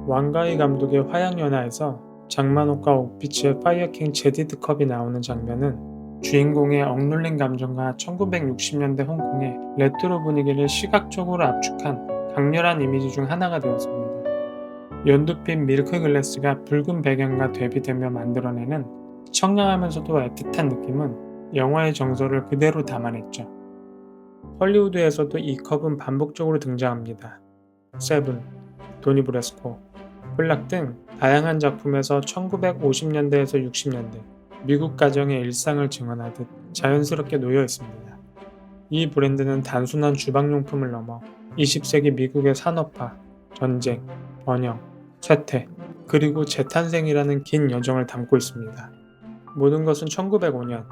왕가희 감독의 화양연화에서 장만옥과 옥비치의 파이어킹 제디드컵이 나오는 장면은 주인공의 억눌린 감정과 1960년대 홍콩의 레트로 분위기를 시각적으로 압축한 강렬한 이미지 중 하나가 되었습니다. 연두빛 밀크글래스가 붉은 배경과 대비되며 만들어내는 청량하면서도 애틋한 느낌은 영화의 정서를 그대로 담아냈죠. 헐리우드에서도 이 컵은 반복적으로 등장합니다. 세븐, 도니 브레스코, 블락 등 다양한 작품에서 1950년대에서 60년대 미국 가정의 일상을 증언하듯 자연스럽게 놓여 있습니다. 이 브랜드는 단순한 주방용품을 넘어 20세기 미국의 산업화, 전쟁, 번영, 쇠퇴, 그리고 재탄생이라는 긴 여정을 담고 있습니다. 모든 것은 1905년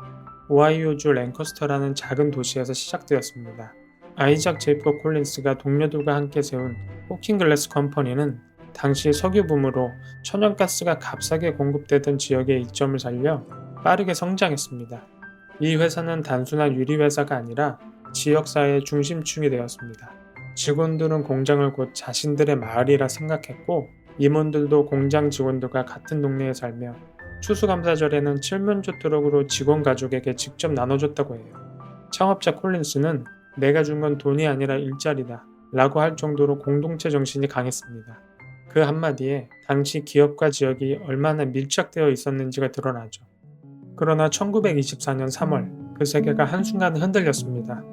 오하이오주 랭커스터라는 작은 도시에서 시작되었습니다. 아이작 제이콥 콜린스가 동료들과 함께 세운 호킹글래스 컴퍼니는 당시 석유붐으로 천연가스가 값싸게 공급되던 지역의 이점을 살려 빠르게 성장했습니다. 이 회사는 단순한 유리회사가 아니라 지역사회의 중심축이 되었습니다. 직원들은 공장을 곧 자신들의 마을이라 생각했고 임원들도 공장 직원들과 같은 동네에 살며 추수감사절에는 칠면조 트럭으로 직원 가족에게 직접 나눠줬다고 해요. 창업자 콜린스는 내가 준 건 돈이 아니라 일자리다 라고 할 정도로 공동체 정신이 강했습니다. 그 한마디에 당시 기업과 지역이 얼마나 밀착되어 있었는지가 드러나죠. 그러나 1924년 3월 그 세계가 한순간 흔들렸습니다.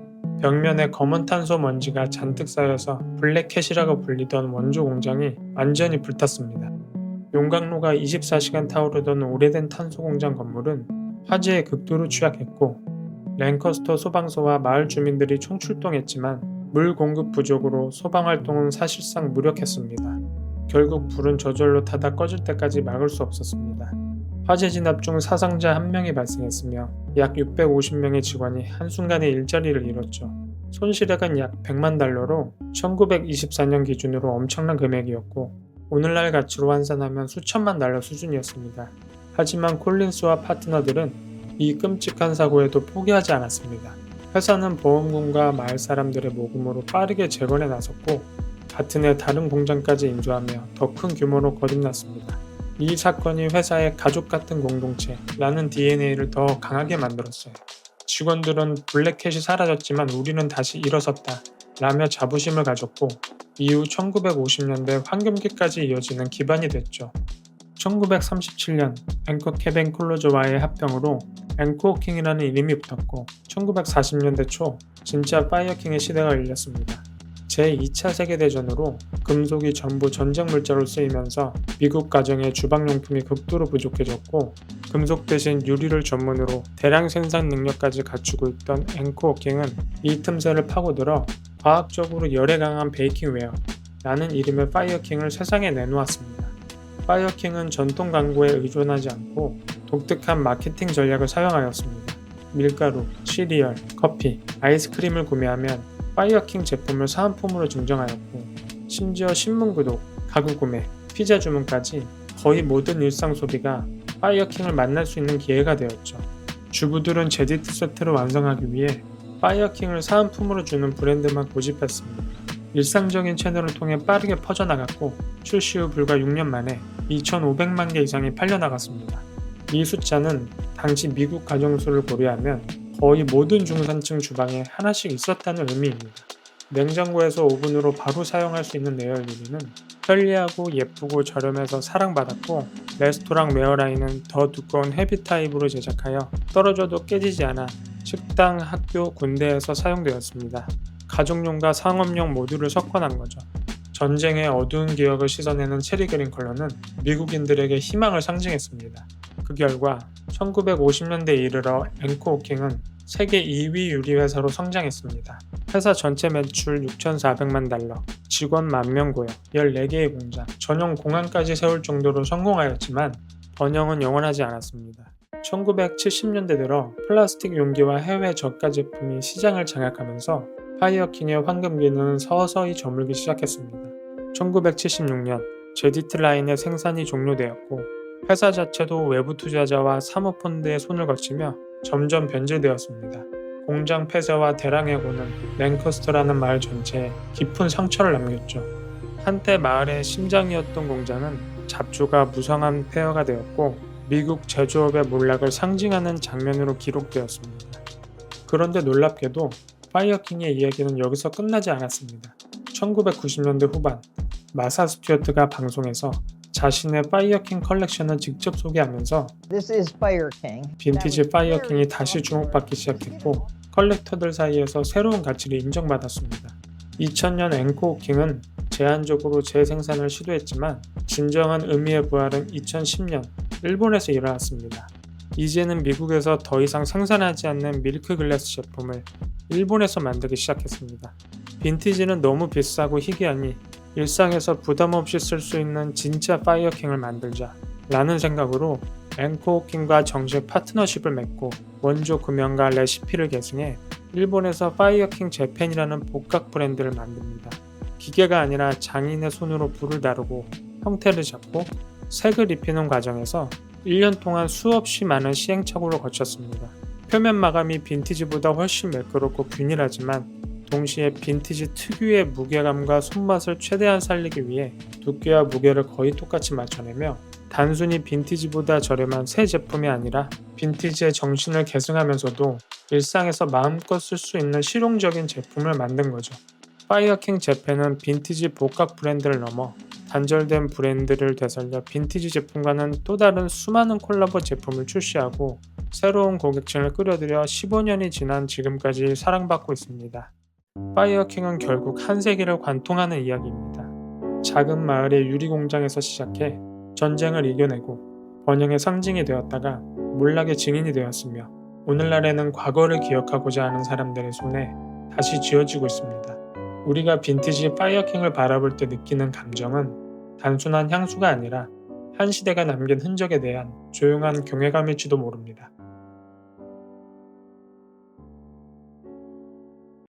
벽면에 검은 탄소 먼지가 잔뜩 쌓여서 블랙캣이라고 불리던 원조 공장이 완전히 불탔습니다. 용광로가 24시간 타오르던 오래된 탄소 공장 건물은 화재에 극도로 취약했고 랭커스터 소방서와 마을 주민들이 총출동했지만 물 공급 부족으로 소방 활동은 사실상 무력했습니다. 결국 불은 저절로 타다 꺼질 때까지 막을 수 없었습니다. 화재 진압 중 사상자 1명이 발생했으며 약 650명의 직원이 한순간에 일자리를 잃었죠. 손실액은 약 100만 달러로 1924년 기준으로 엄청난 금액이었고 오늘날 가치로 환산하면 수천만 달러 수준이었습니다. 하지만 콜린스와 파트너들은 이 끔찍한 사고에도 포기하지 않았습니다. 회사는 보험금과 마을 사람들의 모금으로 빠르게 재건에 나섰고 같은 해 다른 공장까지 인수하며 더 큰 규모로 거듭났습니다. 이 사건이 회사의 가족 같은 공동체라는 DNA를 더 강하게 만들었어요. 직원들은 블랙캣이 사라졌지만 우리는 다시 일어섰다 라며 자부심을 가졌고 이후 1950년대 황금기까지 이어지는 기반이 됐죠. 1937년 앵커 케빈 클로저와의 합병으로 앵코킹이라는 이름이 붙었고 1940년대 초 진짜 파이어킹의 시대가 열렸습니다. 제2차 세계대전으로 금속이 전부 전쟁 물자로 쓰이면서 미국 가정의 주방용품이 극도로 부족해졌고 금속 대신 유리를 전문으로 대량 생산 능력까지 갖추고 있던 앵코워킹은 이 틈새를 파고들어 과학적으로 열에 강한 베이킹웨어라는 이름의 파이어킹을 세상에 내놓았습니다. 파이어킹은 전통 광고에 의존하지 않고 독특한 마케팅 전략을 사용하였습니다. 밀가루, 시리얼, 커피, 아이스크림을 구매하면 파이어킹 제품을 사은품으로 증정하였고 심지어 신문 구독, 가구 구매, 피자 주문까지 거의 모든 일상 소비가 파이어킹을 만날 수 있는 기회가 되었죠. 주부들은 제디트 세트를 완성하기 위해 파이어킹을 사은품으로 주는 브랜드만 고집했습니다. 일상적인 채널을 통해 빠르게 퍼져나갔고 출시 후 불과 6년 만에 2,500만 개 이상이 팔려나갔습니다. 이 숫자는 당시 미국 가정수를 고려하면 거의 모든 중산층 주방에 하나씩 있었다는 의미입니다. 냉장고에서 오븐으로 바로 사용할 수 있는 에어유리는 편리하고 예쁘고 저렴해서 사랑받았고 레스토랑 웨어라인은 더 두꺼운 헤비 타입으로 제작하여 떨어져도 깨지지 않아 식당, 학교, 군대에서 사용되었습니다. 가족용과 상업용 모두를 섞어난 거죠. 전쟁의 어두운 기억을 씻어내는 체리그린 컬러는 미국인들에게 희망을 상징했습니다. 그 결과 1950년대에 이르러 앵코워킹은 세계 2위 유리회사로 성장했습니다. 회사 전체 매출 6,400만 달러, 직원 10,000명 고용, 14개의 공장, 전용 공항까지 세울 정도로 성공하였지만 번영은 영원하지 않았습니다. 1970년대 들어 플라스틱 용기와 해외 저가 제품이 시장을 장악하면서 파이어킹의 황금기는 서서히 저물기 시작했습니다. 1976년 제디트 라인의 생산이 종료되었고 회사 자체도 외부 투자자와 사모펀드의 손을 거치며 점점 변질되었습니다. 공장 폐쇄와 대량해고는 랭커스터라는 마을 전체에 깊은 상처를 남겼죠. 한때 마을의 심장이었던 공장은 잡초가 무성한 폐허가 되었고 미국 제조업의 몰락을 상징하는 장면으로 기록되었습니다. 그런데 놀랍게도 파이어킹의 이야기는 여기서 끝나지 않았습니다. 1990년대 후반 마사 스튜어트가 방송에서 자신의 파이어킹 컬렉션을 직접 소개하면서 This is Fire King. 빈티지 파이어킹이 다시 주목받기 시작했고 컬렉터들 사이에서 새로운 가치를 인정받았습니다. 2000년 앵코킹은 제한적으로 재생산을 시도했지만 진정한 의미의 부활은 2010년 일본에서 일어났습니다. 이제는 미국에서 더 이상 생산하지 않는 밀크 글래스 제품을 일본에서 만들기 시작했습니다. 빈티지는 너무 비싸고 희귀하니 일상에서 부담 없이 쓸 수 있는 진짜 파이어킹을 만들자 라는 생각으로 앵코킹과 정식 파트너십을 맺고 원조 금형과 레시피를 계승해 일본에서 파이어킹 재팬이라는 복각 브랜드를 만듭니다. 기계가 아니라 장인의 손으로 불을 다루고 형태를 잡고 색을 입히는 과정에서 1년 동안 수없이 많은 시행착오를 거쳤습니다. 표면 마감이 빈티지보다 훨씬 매끄럽고 균일하지만 동시에 빈티지 특유의 무게감과 손맛을 최대한 살리기 위해 두께와 무게를 거의 똑같이 맞춰내며 단순히 빈티지보다 저렴한 새 제품이 아니라 빈티지의 정신을 계승하면서도 일상에서 마음껏 쓸 수 있는 실용적인 제품을 만든 거죠. 파이어킹 재팬은 빈티지 복각 브랜드를 넘어 단절된 브랜드를 되살려 빈티지 제품과는 또 다른 수많은 콜라보 제품을 출시하고 새로운 고객층을 끌어들여 15년이 지난 지금까지 사랑받고 있습니다. 파이어킹은 결국 한 세기를 관통하는 이야기입니다. 작은 마을의 유리공장에서 시작해 전쟁을 이겨내고 번영의 상징이 되었다가 몰락의 증인이 되었으며 오늘날에는 과거를 기억하고자 하는 사람들의 손에 다시 쥐어지고 있습니다. 우리가 빈티지 파이어킹을 바라볼 때 느끼는 감정은 단순한 향수가 아니라 한 시대가 남긴 흔적에 대한 조용한 경외감일지도 모릅니다.